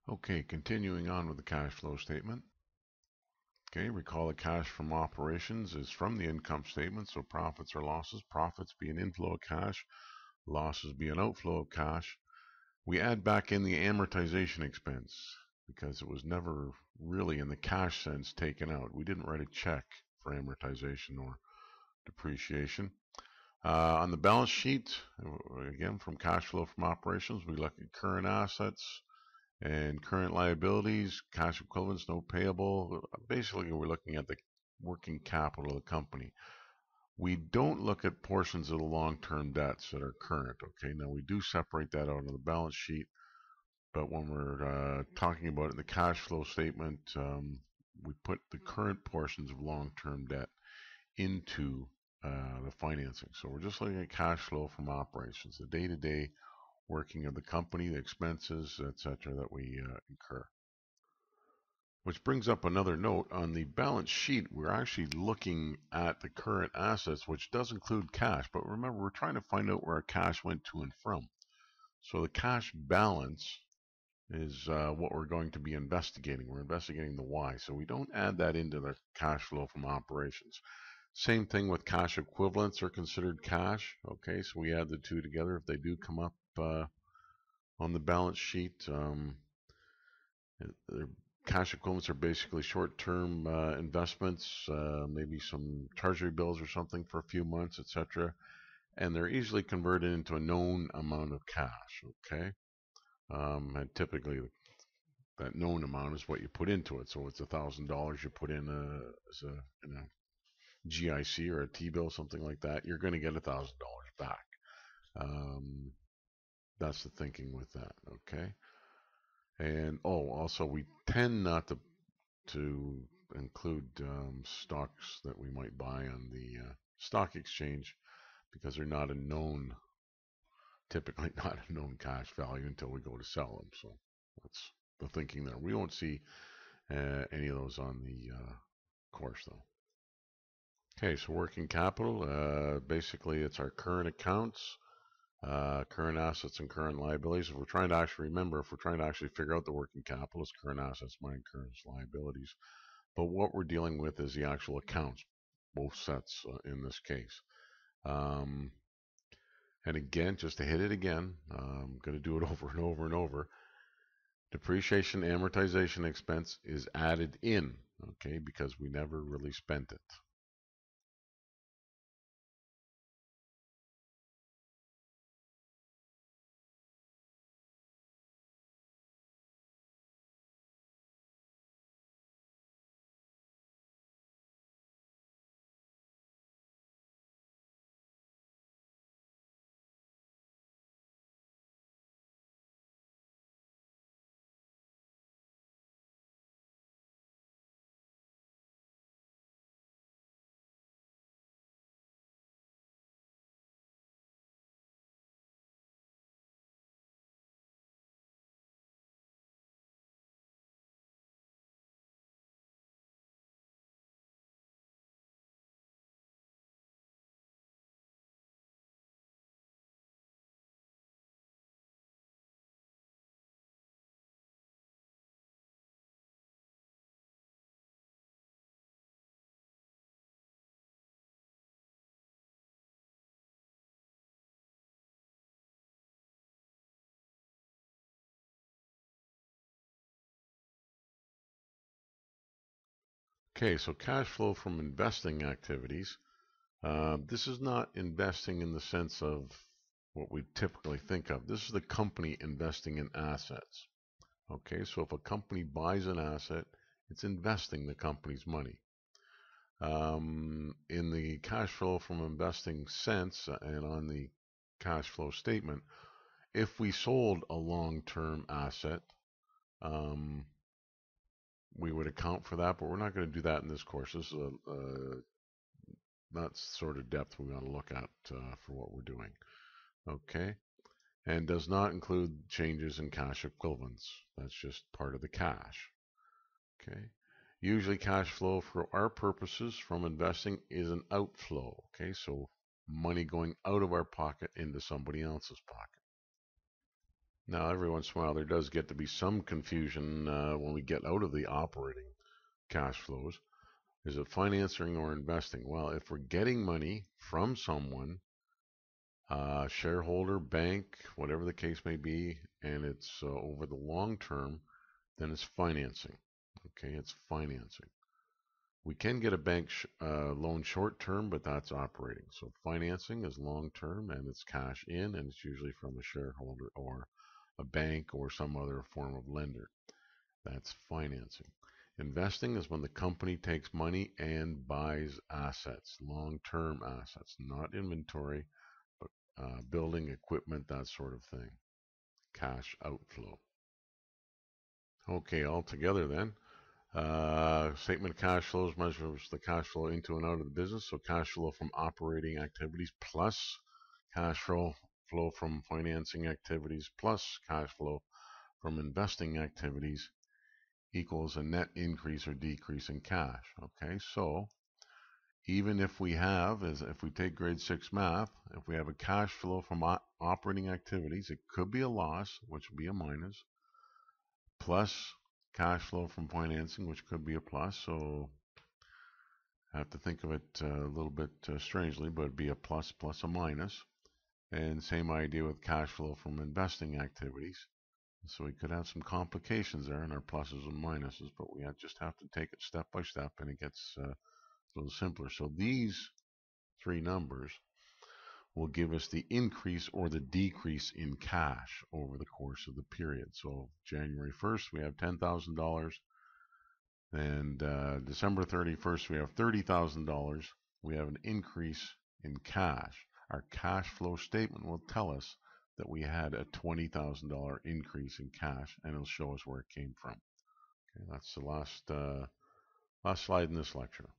Okay, continuing on with the cash flow statement. Okay, recall the cash from operations is from the income statement, so profits or losses. Profits be an inflow of cash, losses be an outflow of cash. We add back in the amortization expense because it was never really in the cash sense taken out. We didn't write a check for amortization or depreciation. On the balance sheet, again, from cash flow from operations, we look at current assets, and current liabilities, cash equivalents, no payable. Basically, we're looking at the working capital of the company. We don't look at portions of the long-term debts that are current. Okay, now we do separate that out on the balance sheet, but when we're talking about it in the cash flow statement, we put the current portions of long-term debt into the financing. So we're just looking at cash flow from operations, the day-to-day working of the company, the expenses, etc., that we incur. Which brings up another note. On the balance sheet, we're actually looking at the current assets, which does include cash. But remember, we're trying to find out where our cash went to and from. So the cash balance is what we're going to be investigating. We're investigating the why. So we don't add that into the cash flow from operations. Same thing with cash equivalents are considered cash. Okay, so we add the two together if they do come up on the balance sheet. Cash equivalents are basically short-term investments, maybe some treasury bills or something for a few months, etc. And they're easily converted into a known amount of cash. Okay, and typically that known amount is what you put into it. So it's $1,000 you put in in a GIC or a T-bill, something like that. You're going to get $1,000 back. Um, that's the thinking with that. Okay. And also we tend not to include stocks that we might buy on the stock exchange because they're not a known, typically not a known cash value until we go to sell them. So that's the thinking there. We won't see any of those on the course though. Okay, so working capital, basically it's our current accounts, current assets and current liabilities. If we're trying to actually remember, if we're trying to actually figure out the working capital, it's current assets minus current liabilities. But what we're dealing with is the actual accounts, both sets in this case. Um, and again, just to hit it again, I'm going to do it over and over and over. Depreciation amortization expense is added in, okay, because we never really spent it. Okay, so cash flow from investing activities. This is not investing in the sense of what we typically think of. This is the company investing in assets. Okay, so if a company buys an asset, it's investing the company's money. In the cash flow from investing sense and on the cash flow statement, if we sold a long-term asset, um, we would account for that, but we're not going to do that in this course. This is not sort of depth we want to look at for what we're doing. Okay, and does not include changes in cash equivalents. That's just part of the cash. Okay. Usually cash flow for our purposes from investing is an outflow. Okay, so money going out of our pocket into somebody else's pocket. Now, every once in a while, there does get to be some confusion when we get out of the operating cash flows. Is it financing or investing? Well, if we're getting money from someone, shareholder, bank, whatever the case may be, and it's over the long term, then it's financing. Okay, it's financing. We can get a bank loan short term, but that's operating. So financing is long term and it's cash in, and it's usually from a shareholder or a bank or some other form of lender. That's financing. Investing is when the company takes money and buys assets, long term assets, not inventory, but building equipment, that sort of thing. Cash outflow. Okay, all together then. Statement of cash flows measures the cash flow into and out of the business. So cash flow from operating activities plus cash flow from financing activities plus cash flow from investing activities equals a net increase or decrease in cash. Okay, so even if we have, as if we take grade 6 math, if we have a cash flow from operating activities, it could be a loss, which would be a minus, plus cash flow from financing, which could be a plus. So I have to think of it a little bit strangely, but it'd be a plus plus a minus. And same idea with cash flow from investing activities. So we could have some complications there in our pluses and minuses, but we just have to take it step by step, and it gets a little simpler. So these three numbers will give us the increase or the decrease in cash over the course of the period. So January 1st, we have $10,000. And December 31st, we have $30,000. We have an increase in cash. Our cash flow statement will tell us that we had a $20,000 increase in cash, and it'll show us where it came from. Okay, that's the last slide in this lecture.